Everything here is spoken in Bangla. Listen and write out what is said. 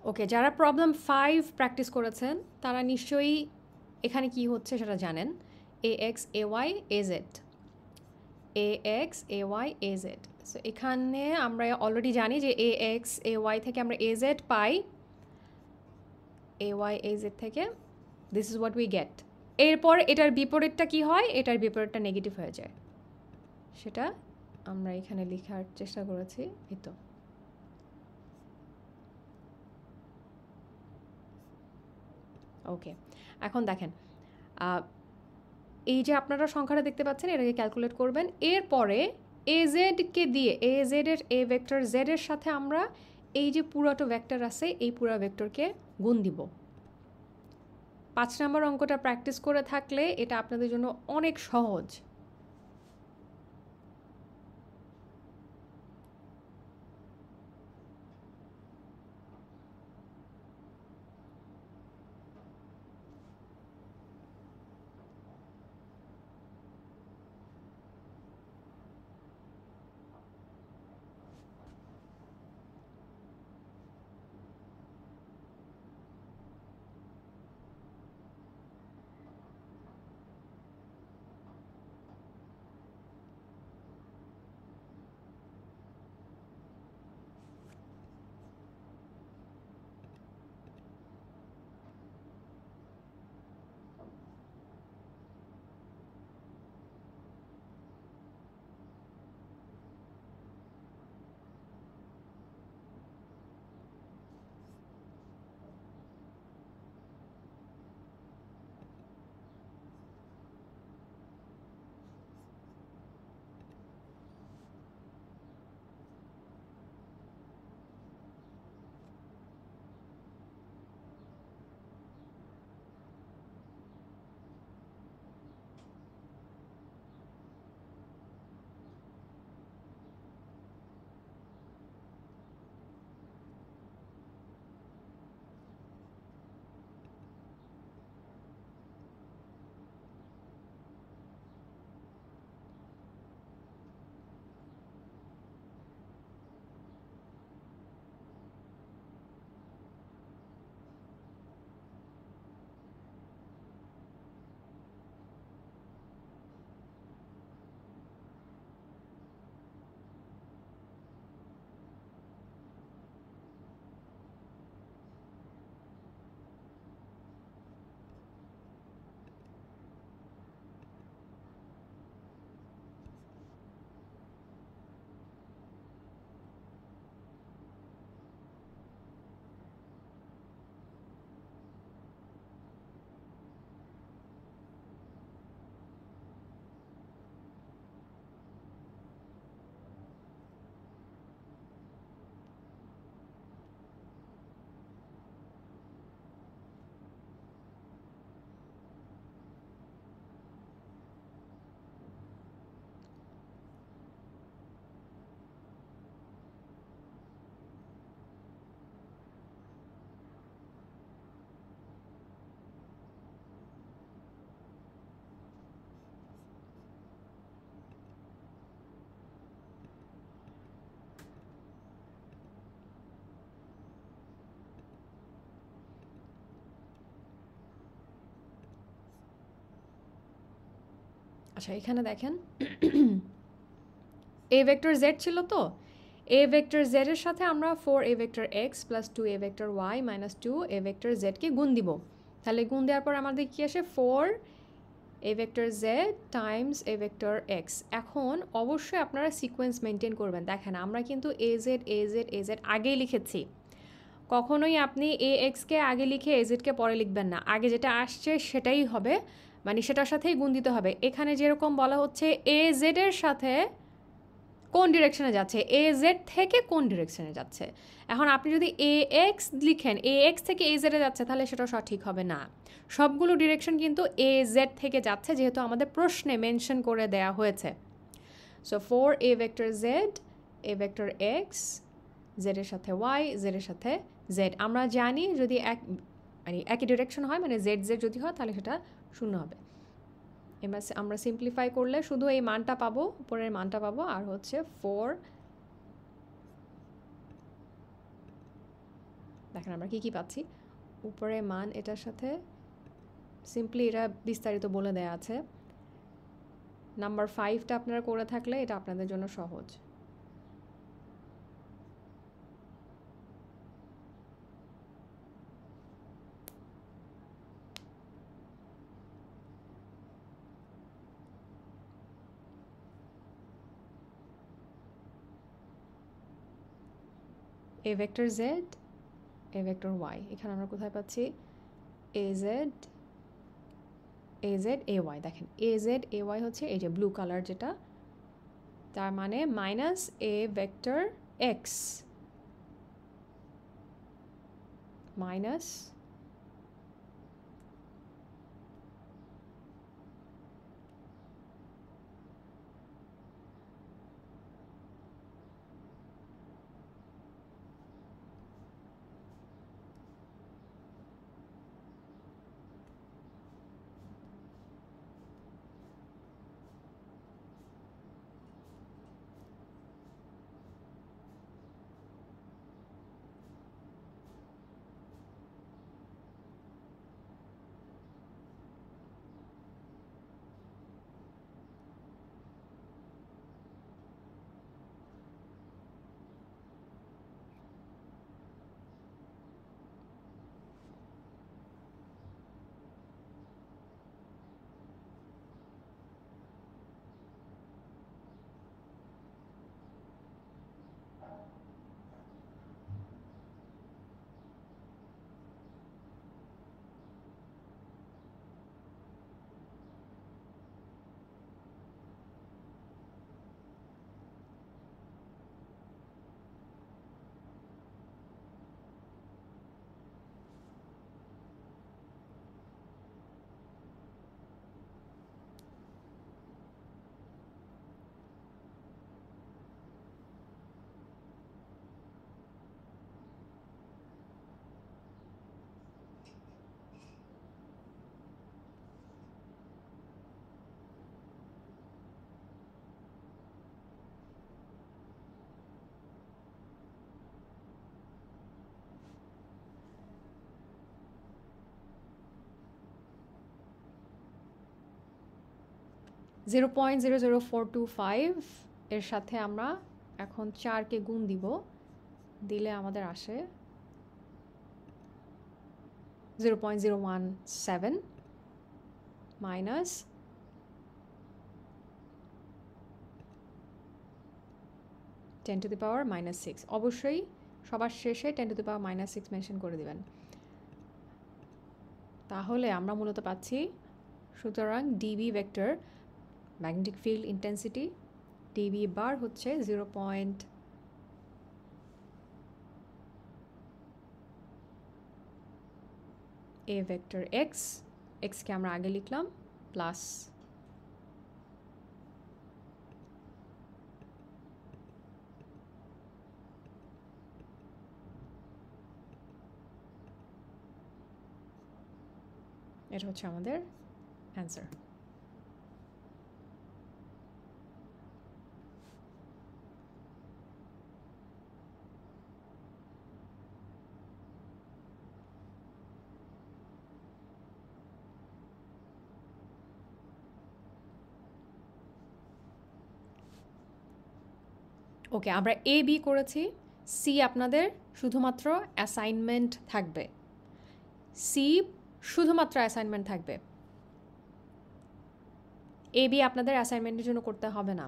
ওকে, যারা প্রবলেম 5 প্র্যাকটিস করেছেন তারা নিশ্চয়ই এখানে কি হচ্ছে সেটা জানেন। ax ay az, ax ay az। So এখানে আমরা অলরেডি জানি যে ax ay থেকে আমরা az পাই, ay az থেকে this is what we get. এরপর এটার বিপরীতটা কি হয়? এটার বিপরীতটা নেগেটিভ হয়ে যায়, সেটা আমরা এখানে লেখার চেষ্টা করেছি। এই তো ওকে, এখন দেখেন এই যে আপনারা সংখ্যাটা দেখতে পাচ্ছেন এটাকে ক্যালকুলেট করবেন। এরপরে কে দিয়ে এ ভেক্টর জেড এর সাথে আমরা এই যে পুরোটা ভেক্টর আছে এই পুরো ভেক্টরকে গুণ দিব। 5 নম্বর অঙ্কটা প্র্যাকটিস করে থাকলে এটা আপনাদের জন্য অনেক সহজ। আচ্ছা, এখানে দেখেন এ ভেক্টর জেড ছিল তো, এ ভেক্টর জেড এর সাথে আমরা 4a vector X plus 2a vector Y minus 2a vector জেডকে গুণ দিব। তাহলে গুণ দেওয়ার পর আমাদের কি আসে? 4a vector Z Times a vector x. এখন অবশ্যই আপনারা সিকোয়েন্স মেনটেন করবেন। দেখেন আমরা কিন্তু এ জেড আগেই লিখেছি, কখনোই আপনি এ এক্সকে আগে লিখে এ জেডকে পরে লিখবেন না। আগে যেটা আসছে সেটাই হবে, মানে সেটার সাথেই গুণ দিতে হবে। এখানে যেরকম বলা হচ্ছে এ জেডের সাথে কোন ডিরেকশনে যাচ্ছে, এ জেড থেকে কোন ডিরেকশনে যাচ্ছে। এখন আপনি যদি এ এক্স লিখেন এ এক্স থেকে এ জেডে যাচ্ছে তাহলে সেটা সঠিক হবে না। সবগুলো ডিরেকশন কিন্তু এ জেড থেকে যাচ্ছে, যেহেতু আমাদের প্রশ্নে মেনশন করে দেয়া হয়েছে। সো 4a ভেক্টর জেড, এ ভেক্টর এক্স, জেডের সাথে ওয়াই, জেডের সাথে জেড। আমরা জানি যদি মানে একই ডিরেকশন হয়, মানে জেড জেড যদি হয় তাহলে সেটা শূন্য হবে। এবার আমরা সিম্পলিফাই করলে শুধু এই মানটা পাবো, উপরের মানটা পাবো, আর হচ্ছে 4 দেখেন আমরা কি পাচ্ছি, উপরে মান এটার সাথে সিম্পলি এটা বিস্তারিত বলে দেয়া আছে। নাম্বার 5টা আপনারা করে থাকলে এটা আপনাদের জন্য সহজ। A vector Z, A vector y, এখানে আমরা কোথায় পাচ্ছি এ জেড এ ওয়াই। দেখেন এ জেড এ ওয়াই হচ্ছে এই যে ব্লু কালার যেটা, তার মানে মাইনাস এ ভেক্টর এক্স মাইনাস (0.00425) এর সাথে আমরা এখন 4কে গুণ দিব, দিলে আমাদের আসে 0.017 মাইনাস 10⁻⁻6। অবশ্যই সবার শেষে 10⁻⁻6 মেনশন করে দিবেন, তাহলে আমরা মূলত পাচ্ছি। সুতরাং DB vector magnetic field intensity DB bar হচ্ছে 0. এ ভেক্টর এক্স, এক্সকে আমরা আগে লিখলাম প্লাস এটা হচ্ছে আমাদের অ্যান্সার। ওকে, আমরা এ বি করেছি, সি আপনাদের শুধুমাত্র অ্যাসাইনমেন্ট থাকবে, সি শুধুমাত্র অ্যাসাইনমেন্ট থাকবে, এ বি আপনাদের অ্যাসাইনমেন্টের জন্য করতে হবে না।